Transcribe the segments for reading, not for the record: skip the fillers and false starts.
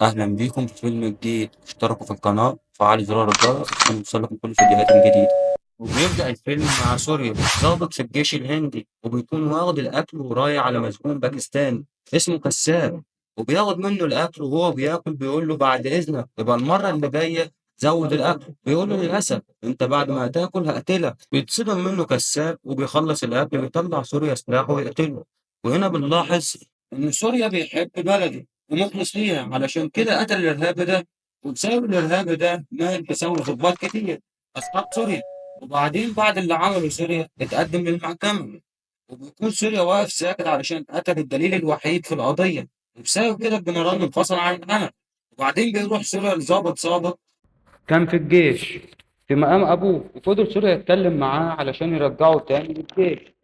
أهلا بيكم في فيلم جديد. اشتركوا في القناة وفعلوا زرار الجرس عشان يوصلكم كل فيديوهات جديدة. وبيبدأ الفيلم مع سوريا ضابط في الجيش الهندي، وبيكون واخد الأكل ورايح على مسجون باكستاني اسمه كساب، وبياخد منه الأكل وهو بياكل بيقول له بعد إذنك يبقى المرة اللي جاية زود الأكل. بيقول له للأسف أنت بعد ما هتاكل هقتلك. بيتصدم منه كساب وبيخلص الأكل بيطلع سوريا سلاحه ويقتله. وهنا بنلاحظ إن سوريا بيحب بلده ومخلص ليها، علشان كده قتل الإرهابي ده. وبسبب الإرهابي ده مات بسبب ضباط كتير أصحاب سوريا. وبعدين بعد اللي عمله سوريا اتقدم للمحكمة، وبيكون سوريا واقف ساكت علشان قتل الدليل الوحيد في القضية. وبسبب كده الجنرال انفصل عن العمل. وبعدين بيروح سوريا لضابط سابق كان في الجيش في مقام أبوه، وفضل سوريا يتكلم معاه علشان يرجعه تاني للجيش.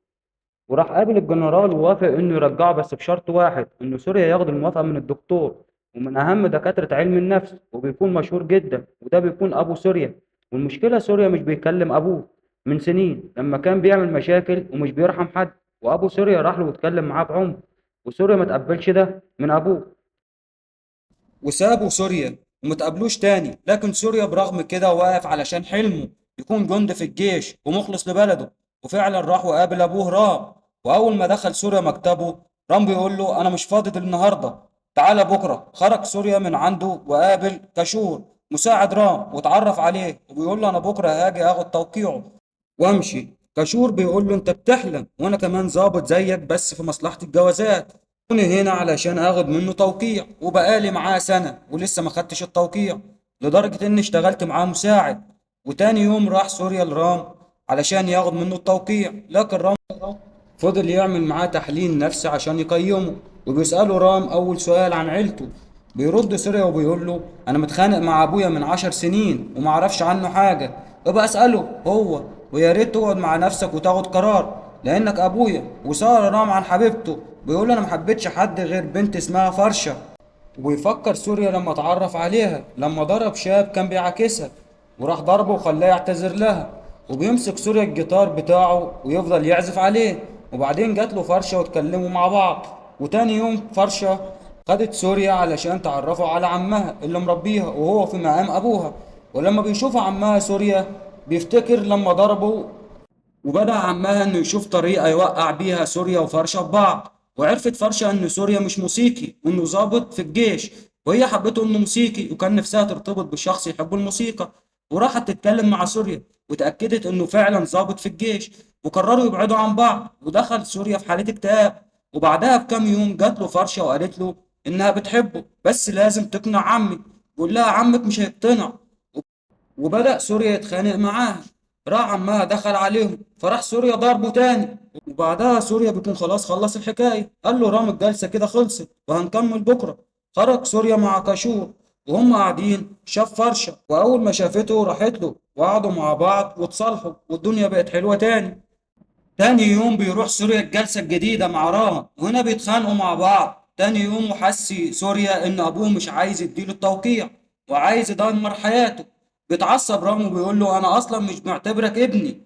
وراح قابل الجنرال ووافق انه يرجعه بس بشرط واحد، ان سوريا ياخد الموافقه من الدكتور ومن اهم دكاتره علم النفس وبيكون مشهور جدا، وده بيكون ابو سوريا. والمشكله سوريا مش بيكلم ابوه من سنين لما كان بيعمل مشاكل ومش بيرحم حد، وابو سوريا راح له واتكلم معاه بعنف، وسوريا ما تقبلش ده من ابوه وسابوا سوريا ومتقابلوش تاني. لكن سوريا برغم كده واقف علشان حلمه يكون جندي في الجيش ومخلص لبلده. وفعلا راح وقابل ابوه رام. واول ما دخل سوريا مكتبه، رام بيقول له انا مش فاضي النهارده، تعالى بكره. خرج سوريا من عنده وقابل كاشور مساعد رام واتعرف عليه، وبيقول له انا بكره هاجي اخد توقيعه وامشي. كاشور بيقول له انت بتحلم، وانا كمان ظابط زيك بس في مصلحة الجوازات. كوني هنا علشان اخد منه توقيع، وبقالي معاه سنة ولسه ما خدتش التوقيع، لدرجة اني اشتغلت معاه مساعد. وتاني يوم راح سوريا لرام علشان ياخد منه التوقيع. لكن رام فضل يعمل معاه تحليل نفسي عشان يقيمه. وبيسأله رام أول سؤال عن عيلته. بيرد سوريا وبيقول له أنا متخانق مع أبويا من 10 سنين ومعرفش عنه حاجة. يبقى أسأله هو، ويا ريت تقعد مع نفسك وتاخد قرار لأنك أبويا. وسأل رام عن حبيبته، بيقول له أنا محبتش حد غير بنت اسمها فرشة. ويفكر سوريا لما اتعرف عليها لما ضرب شاب كان بيعاكسها، وراح ضربه وخلاه يعتذر لها. وبيمسك سوريا الجيتار بتاعه ويفضل يعزف عليه. وبعدين جات له فرشة واتكلموا مع بعض. وتاني يوم فرشة خدت سوريا علشان تعرفه على عمها اللي مربيها وهو في مقام أبوها. ولما بيشوف عمها سوريا بيفتكر لما ضربه، وبدأ عمها إنه يشوف طريقة يوقع بيها سوريا وفرشة ببعض. وعرفت فرشة إن سوريا مش موسيقي وإنه ضابط في الجيش، وهي حبته إنه موسيقي وكان نفسها ترتبط بشخص يحب الموسيقى. وراحت تتكلم مع سوريا وتأكدت إنه فعلا ضابط في الجيش، وقرروا يبعدوا عن بعض. ودخل سوريا في حالة اكتئاب. وبعدها بكام يوم جات له فرشة وقالت له إنها بتحبه بس لازم تقنع عمي. بيقول لها عمك مش هيقتنع. وبدأ سوريا يتخانق معاها. راح عمها دخل عليهم فراح سوريا ضربه تاني. وبعدها سوريا بيكون خلاص خلص الحكاية، قال له رام الجلسة كده خلصت وهنكمل بكرة. خرج سوريا مع كاشور وهم قاعدين شاف فرشة، وأول ما شافته راحت له وقعدوا مع بعض واتصالحوا والدنيا بقت حلوة تاني. تاني يوم بيروح سوريا الجلسة الجديدة مع راما، وهنا بيتخانقوا مع بعض. تاني يوم وحس سوريا إن أبوه مش عايز يديله التوقيع وعايز يدمر حياته. بيتعصب راما وبيقول له أنا أصلا مش معتبرك ابني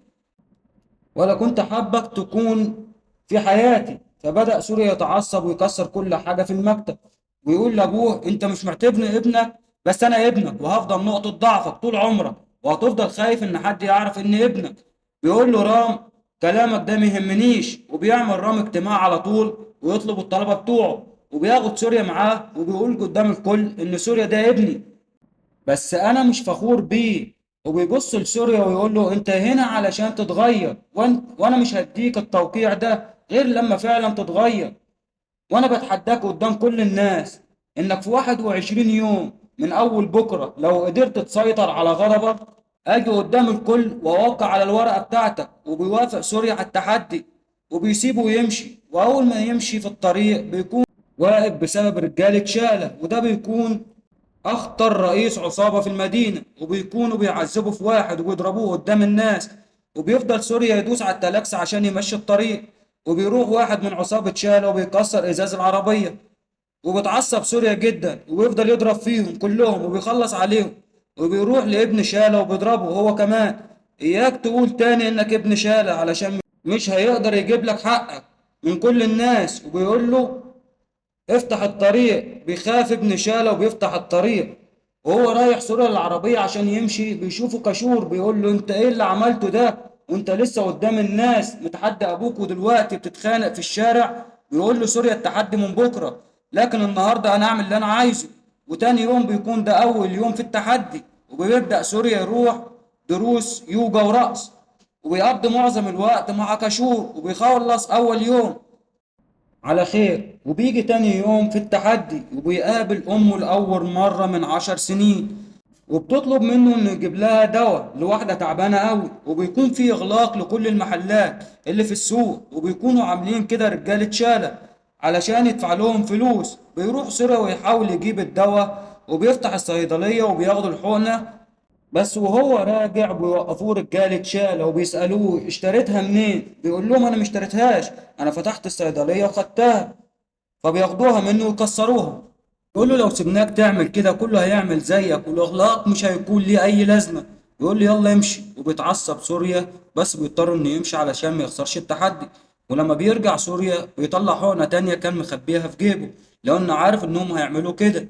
ولا كنت حابك تكون في حياتي. فبدأ سوريا يتعصب ويكسر كل حاجة في المكتب، ويقول لأبوه أنت مش معتبرني ابنك بس أنا ابنك وهفضل نقطة ضعفك طول عمرك، وهتفضل خايف إن حد يعرف إني ابنك. بيقول له رام كلامك ده ميهمنيش. وبيعمل رام اجتماع على طول ويطلب الطلبة بتوعه، وبياخد سوريا معاه وبيقول قدام الكل إن سوريا ده ابني بس انا مش فخور بيه. وبيبص لسوريا ويقول له انت هنا علشان تتغير، وانا مش هديك التوقيع ده غير لما فعلا تتغير. وانا بتحداك قدام كل الناس انك في 21 يوم من اول بكرة لو قدرت تسيطر على غضبك اجي قدام الكل واوقع على الورقة بتاعتك. وبيوافق سوريا على التحدي وبيسيبه ويمشي. واول ما يمشي في الطريق بيكون واقف بسبب رجالة شالة، وده بيكون اخطر رئيس عصابة في المدينة. وبيكونوا بيعذبوا في واحد وبيضربوه قدام الناس. وبيفضل سوريا يدوس على التلاكس عشان يمشي الطريق. وبيروح واحد من عصابة شالة وبيكسر ازاز العربية. وبتعصب سوريا جدا وبيفضل يضرب فيهم كلهم وبيخلص عليهم. وبيروح لابن شالة وبيضربه هو كمان. اياك تقول تاني انك ابن شالة علشان مش هيقدر يجيب لك حقك من كل الناس. وبيقول له افتح الطريق. بيخاف ابن شالة وبيفتح الطريق، وهو رايح سوريا العربية عشان يمشي بيشوفه كشور، بيقول له انت ايه اللي عملته ده وانت لسه قدام الناس متحدى ابوك ودلوقتي بتتخانق في الشارع؟ بيقول له سوريا التحدي من بكرة، لكن النهاردة انا اعمل اللي انا عايزه. وتاني يوم بيكون ده اول يوم في التحدي، وبيبدأ سوريا يروح دروس يوجا ورقص، وبيقضي معظم الوقت مع كشور، وبيخلص اول يوم على خير. وبيجي تاني يوم في التحدي وبيقابل أمه لأول مرة من 10 سنين، وبتطلب منه إنه يجيب لها دواء لواحدة تعبانة أوي. وبيكون في إغلاق لكل المحلات اللي في السوق، وبيكونوا عاملين كده رجالة شالة علشان يدفع لهم فلوس. بيروح سوريا ويحاول يجيب الدواء، وبيفتح الصيدلية وبياخدوا الحقنة. بس وهو راجع بيوقفوه رجالة شالة وبيسألوه اشتريتها منين؟ بيقول لهم أنا مشتريتهاش، أنا فتحت الصيدلية وخدتها. فبياخدوها منه ويكسروها. يقول له لو سيبناك تعمل كده كله هيعمل زيك، والاغلاق مش هيكون ليه اي لازمه. يقول لي يلا امشي، وبيتعصب سوريا، بس بيضطر انه يمشي علشان ما يخسرش التحدي. ولما بيرجع سوريا بيطلع حقنه تانية كان مخبيها في جيبه، لانه عارف انهم هيعملوا كده،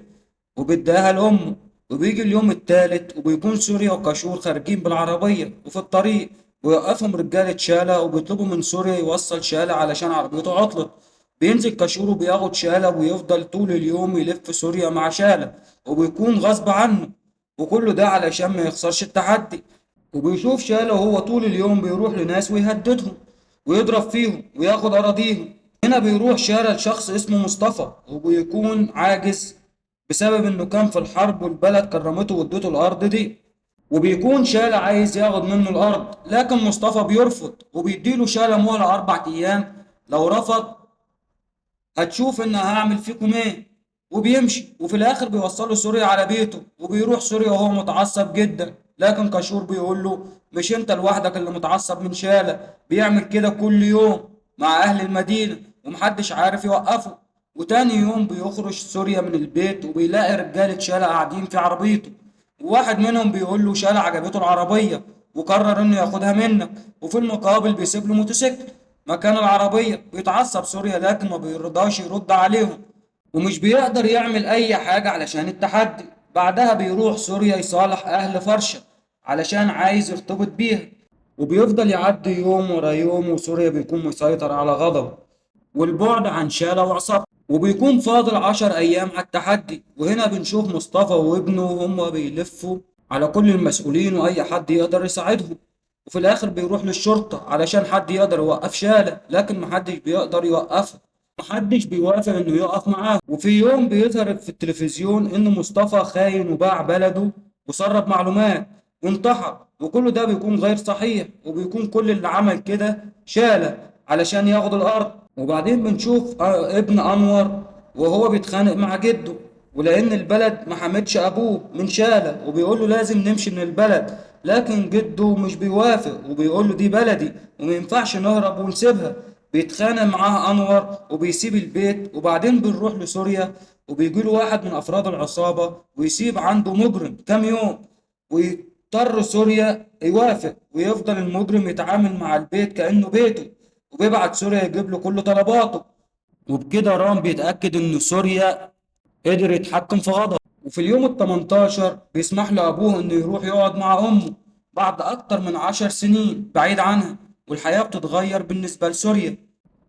وبيديها لامه. وبيجي اليوم التالت وبيكون سوريا وكاشور خارجين بالعربيه، وفي الطريق ويوقفهم رجاله شالة وبيطلبوا من سوريا يوصل شالة علشان عربيته عطلت. بينزل كاشور وبياخد شالة ويفضل طول اليوم يلف سوريا مع شالة، وبيكون غصب عنه، وكله ده علشان ما يخسرش التحدي. وبيشوف شالة وهو طول اليوم بيروح لناس ويهددهم ويضرب فيهم وياخد أراضيهم. هنا بيروح شالة لشخص اسمه مصطفى، وبيكون عاجز بسبب إنه كان في الحرب والبلد كرمته وادته الأرض دي. وبيكون شالة عايز ياخد منه الأرض، لكن مصطفى بيرفض وبيديله شالة مهلة 4 أيام. لو رفض هتشوف ان هعمل فيكم ايه. وبيمشي، وفي الاخر بيوصله سوريا على بيته، وبيروح سوريا وهو متعصب جدا. لكن كاشور بيقول له مش انت لوحدك اللي متعصب من شالة، بيعمل كده كل يوم مع اهل المدينة ومحدش عارف يوقفه. وتاني يوم بيخرج سوريا من البيت وبيلاقي رجالة شالة قاعدين في عربيته، وواحد منهم بيقول له شالة عجبته العربية وقرر انه ياخدها منك، وفي المقابل بيسيب له موتوسيكل مكان العربية. بيتعصب سوريا لكن ما بيرضاش يرد عليهم، ومش بيقدر يعمل أي حاجة علشان التحدي. بعدها بيروح سوريا يصالح أهل فرشة علشان عايز يرتبط بيها. وبيفضل يعدي يوم ورا يوم، وسوريا بيكون مسيطر على غضبه والبعد عن شالة وعصابته. وبيكون فاضل 10 أيام على التحدي، وهنا بنشوف مصطفى وابنه وهم بيلفوا على كل المسؤولين وأي حد يقدر يساعدهم. وفي الآخر بيروح للشرطة علشان حد يقدر يوقف شالة، لكن محدش بيقدر يوقفه، محدش بيوافق إنه يقف معاه. وفي يوم بيظهر في التلفزيون إن مصطفى خاين وباع بلده وسرب معلومات وانتحر، وكل ده بيكون غير صحيح، وبيكون كل اللي عمل كده شالة علشان ياخد الأرض. وبعدين بنشوف ابن أنور وهو بيتخانق مع جده، ولأن البلد ما حمدش أبوه من شالة وبيقول له لازم نمشي من البلد، لكن جده مش بيوافق وبيقول له دي بلدي وما ينفعش نهرب ونسيبها. بيتخانق معاه أنور وبيسيب البيت. وبعدين بنروح لسوريا وبيجي له واحد من أفراد العصابة ويسيب عنده مجرم كام يوم، ويضطر سوريا يوافق ويفضل المجرم يتعامل مع البيت كأنه بيته، وبيبعت سوريا يجيب له كل طلباته. وبكده رام بيتأكد إن سوريا قدر يتحكم في غضبه. وفي اليوم ال 18 بيسمح له أبوه إنه يروح يقعد مع أمه بعد أكتر من 10 سنين بعيد عنها. والحياة بتتغير بالنسبة لسوريا،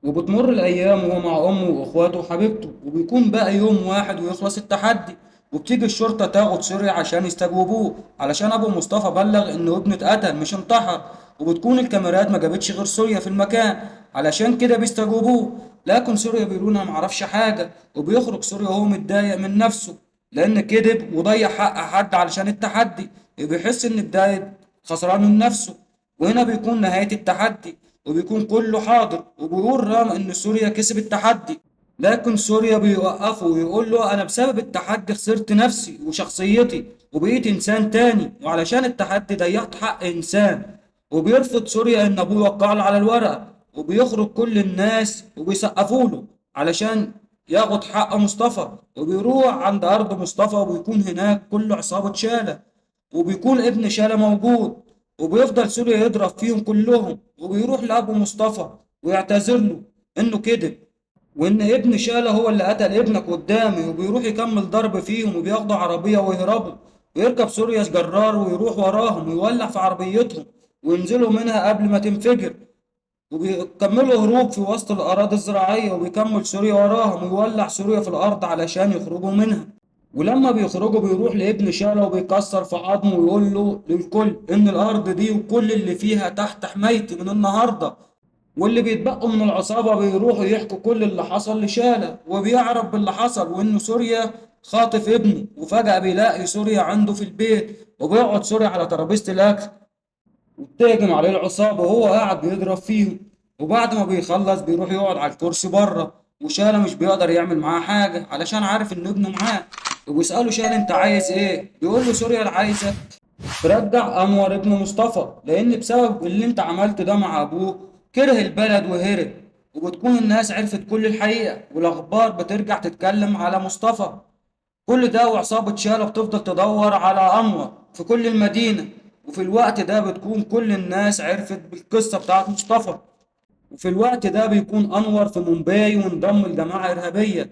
وبتمر الأيام وهو مع أمه وإخواته وحبيبته. وبيكون بقى يوم واحد ويخلص التحدي، وبتيجي الشرطة تاخد سوريا عشان يستجوبوه علشان أبو مصطفى بلغ إنه ابنه اتقتل مش انتحر. وبتكون الكاميرات ما جابتش غير سوريا في المكان، علشان كده بيستجوبوه. لكن سوريا بيقولوا أنا معرفش حاجة، وبيخرج سوريا وهو متضايق من نفسه لأن كذب وضيع حق حد علشان التحدي. بيحس إن بداية خسران من نفسه. وهنا بيكون نهاية التحدي، وبيكون كله حاضر. وبيقول رام إن سوريا كسب التحدي، لكن سوريا بيوقفه ويقول له أنا بسبب التحدي خسرت نفسي وشخصيتي وبقيت إنسان تاني، وعلشان التحدي ضيعت حق إنسان. وبيرفض سوريا إن أبوه يوقع له على الورقة، وبيخرج كل الناس وبيسقفوا له علشان ياخد حق مصطفى. وبيروح عند أرض مصطفى وبيكون هناك كل عصابة شالة، وبيكون ابن شالة موجود. وبيفضل سوريا يضرب فيهم كلهم، وبيروح لأبو مصطفى ويعتذر له إنه كذب وإن ابن شالة هو اللي قتل ابنك قدامي، وبيروح يكمل ضرب فيهم وبياخدوا عربية ويهربوا، ويركب سوريا جرار ويروح وراهم ويولع في عربيتهم وينزلوا منها قبل ما تنفجر، وبيكملوا هروب في وسط الأراضي الزراعية، وبيكمل سوريا وراهم ويولع سوريا في الأرض علشان يخرجوا منها. ولما بيخرجوا بيروح لابن شالة وبيكسر في عظمه ويقول له للكل إن الأرض دي وكل اللي فيها تحت حمايتي من النهاردة. واللي بيتبقوا من العصابة بيروحوا يحكوا كل اللي حصل لشالة، وبيعرف باللي حصل وإنه سوريا خاطف ابنه، وفجأة بيلاقي سوريا عنده في البيت، وبيقعد سوريا على ترابيزة الأكل وبتهجم عليه العصابة وهو قاعد بيضرب فيهم. وبعد ما بيخلص بيروح يقعد على الكرسي بره، وشالة مش بيقدر يعمل معاه حاجة علشان عارف إن ابنه معاه. وبيسأله شالة أنت عايز إيه؟ بيقول له سوريا اللي عايزة ترجع أنور ابن مصطفى، لأن بسبب اللي أنت عملته ده مع أبوه كره البلد وهرب. وبتكون الناس عرفت كل الحقيقة والأخبار بترجع تتكلم على مصطفى. كل ده وعصابة شالة بتفضل تدور على أنور في كل المدينة، وفي الوقت ده بتكون كل الناس عرفت بالقصة بتاعت مصطفى. وفي الوقت ده بيكون أنور في مومباي وانضم لجماعة إرهابية،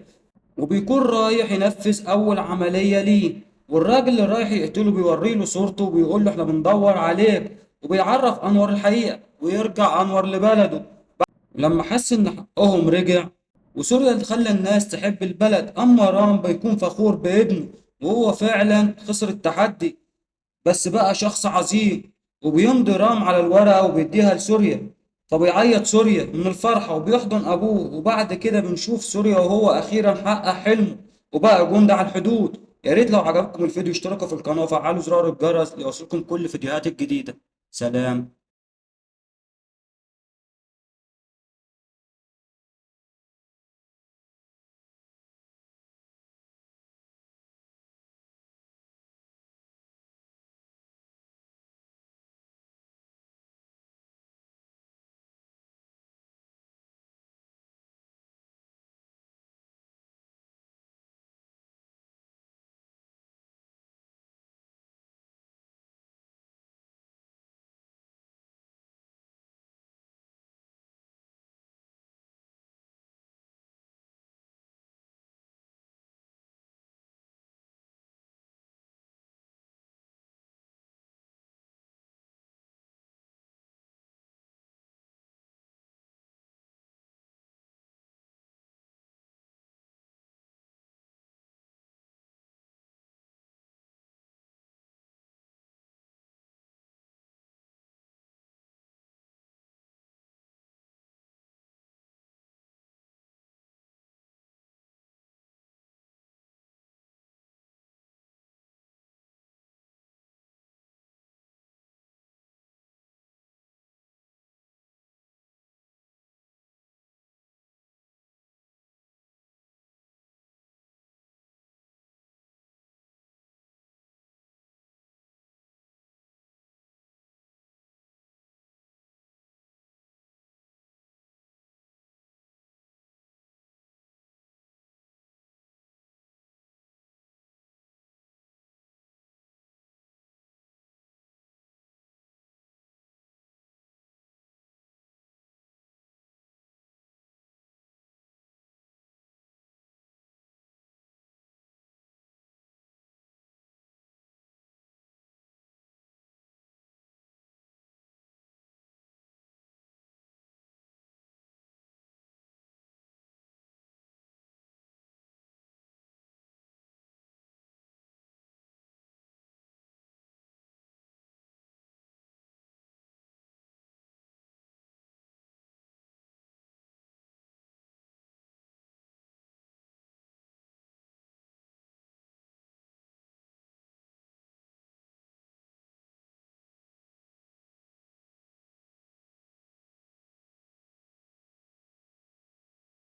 وبيكون رايح ينفذ أول عملية ليه. والراجل اللي رايح يقتله بيوري له صورته وبيقول له إحنا بندور عليك، وبيعرف أنور الحقيقة ويرجع أنور لبلده. لما حس إن حقهم رجع، وسوريا اللي خلى الناس تحب البلد، أما رام بيكون فخور بابنه وهو فعلا خسر التحدي بس بقى شخص عظيم. وبيمضي رام على الورقة وبيديها لسوريا، فبيعيط سوريا من الفرحة وبيحضن أبوه. وبعد كده بنشوف سوريا وهو أخيرا حقق حلمه وبقى جندي على الحدود. يا ريت لو عجبكم الفيديو اشتركوا في القناة وفعلوا زرار الجرس ليوصلكم كل فيديوهات الجديدة. سلام.